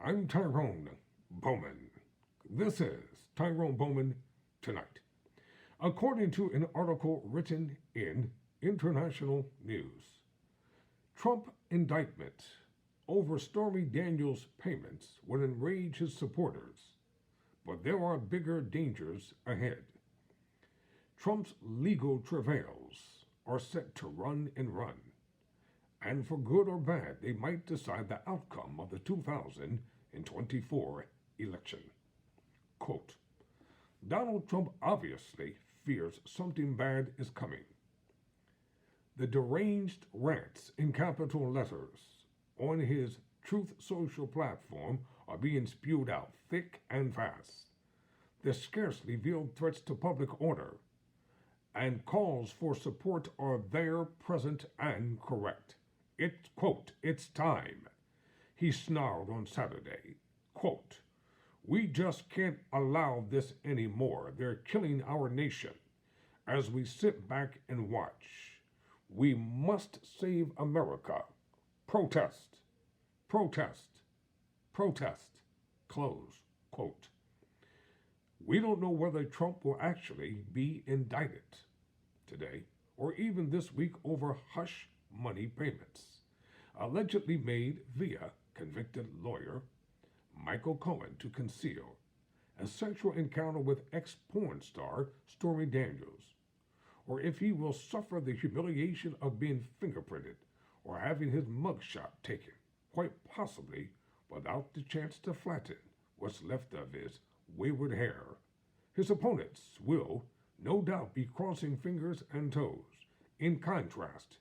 I'm Tyrone Bowman. This is Tyrone Bowman Tonight. According to an article written in International News, Trump indictment over Stormy Daniels' payments would enrage his supporters, but there are bigger dangers ahead. Trump's legal travails are set to run and run, and for good or bad, they might decide the outcome of the 2024 election. Quote, Donald Trump obviously fears something bad is coming. The deranged rants in capital letters on his Truth Social platform are being spewed out thick and fast. The scarcely veiled threats to public order and calls for support are there, present, and correct. It's time. He snarled on Saturday. Quote, we just can't allow this anymore. They're killing our nation. As we sit back and watch, we must save America. Protest, protest, protest. Close quote. We don't know whether Trump will actually be indicted today or even this week over hush money payments allegedly made via convicted lawyer Michael Cohen to conceal a sexual encounter with ex-porn star Stormy Daniels, or if he will suffer the humiliation of being fingerprinted or having his mugshot taken, quite possibly without the chance to flatten what's left of his wayward hair. His opponents will no doubt be crossing fingers and toes. In contrast,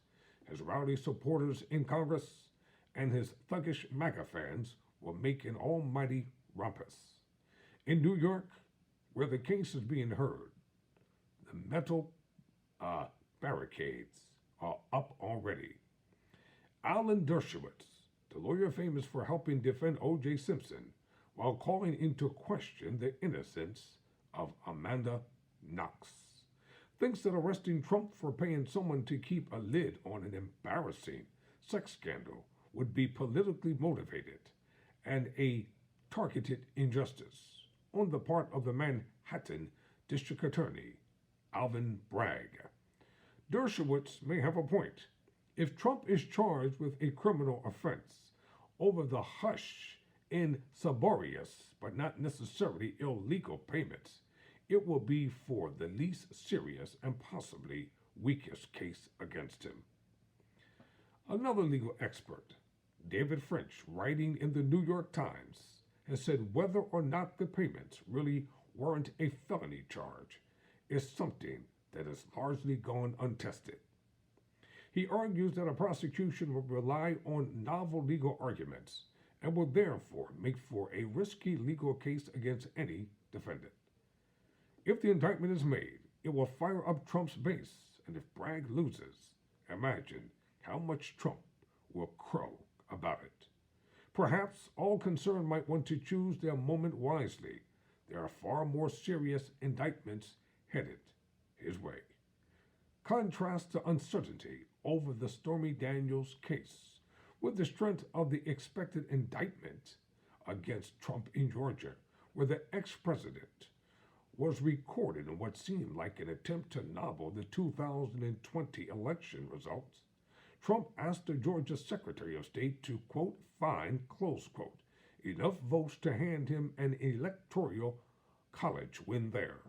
his rowdy supporters in Congress and his thuggish MAGA fans will make an almighty rumpus. In New York, where the case is being heard, the metal barricades are up already. Alan Dershowitz, the lawyer famous for helping defend O.J. Simpson while calling into question the innocence of Amanda Knox, thinks that arresting Trump for paying someone to keep a lid on an embarrassing sex scandal would be politically motivated and a targeted injustice on the part of the Manhattan District Attorney, Alvin Bragg. Dershowitz may have a point. If Trump is charged with a criminal offense over the hush in saborious but not necessarily illegal payments, it will be for the least serious and possibly weakest case against him. Another legal expert, David French, writing in the New York Times, has said whether or not the payments really warrant a felony charge is something that has largely gone untested. He argues that a prosecution will rely on novel legal arguments and will therefore make for a risky legal case against any defendant. If the indictment is made, it will fire up Trump's base, and if Bragg loses, imagine how much Trump will crow about it. Perhaps all concerned might want to choose their moment wisely. There are far more serious indictments headed his way. Contrast the uncertainty over the Stormy Daniels case with the strength of the expected indictment against Trump in Georgia, where the ex-president was recorded in what seemed like an attempt to nobble the 2020 election results. Trump asked the Georgia Secretary of State to, quote, find, close quote, enough votes to hand him an electoral college win there.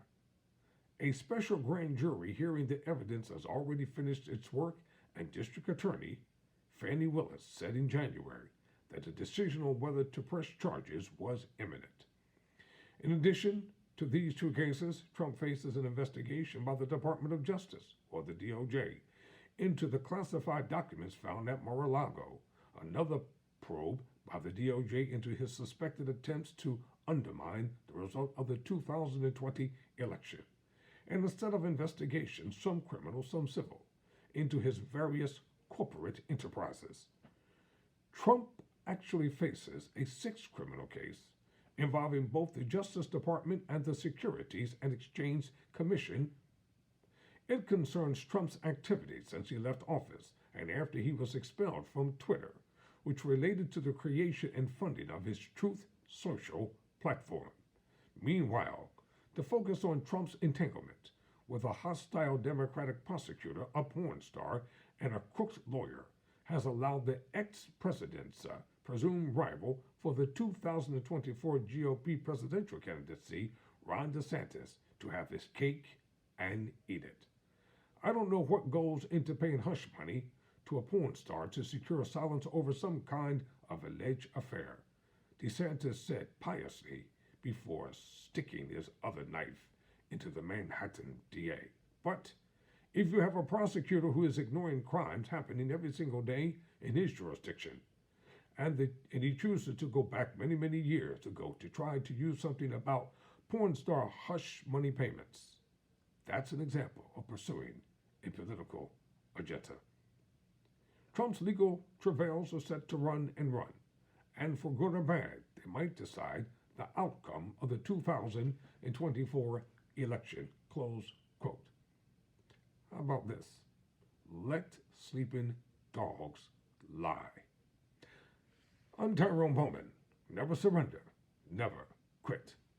A special grand jury hearing the evidence has already finished its work, and District Attorney Fannie Willis said in January that the decision on whether to press charges was imminent. In addition to these two cases, Trump faces an investigation by the Department of Justice, or the DOJ, into the classified documents found at Mar-a-Lago, another probe by the DOJ into his suspected attempts to undermine the result of the 2020 election, and a set of investigations, some criminal, some civil, into his various corporate enterprises. Trump actually faces a sixth criminal case involving both the Justice Department and the Securities and Exchange Commission. It concerns Trump's activities since he left office and after he was expelled from Twitter, which related to the creation and funding of his Truth Social platform. Meanwhile, the focus on Trump's entanglement with a hostile Democratic prosecutor, a porn star, and a crooked lawyer has allowed the ex-president's presumed rival for the 2024 GOP presidential candidacy, Ron DeSantis, to have his cake and eat it. I don't know what goes into paying hush money to a porn star to secure silence over some kind of alleged affair, DeSantis said piously before sticking his other knife into the Manhattan DA. But if you have a prosecutor who is ignoring crimes happening every single day in his jurisdiction, and he chooses to go back many, many years ago to try to use something about porn star hush money payments, that's an example of pursuing a political agenda. Trump's legal travails are set to run and run, and for good or bad, they might decide the outcome of the 2024 election, close quote. How about this? Let sleeping dogs lie. I'm Tyrone Bowman. Never surrender, never quit.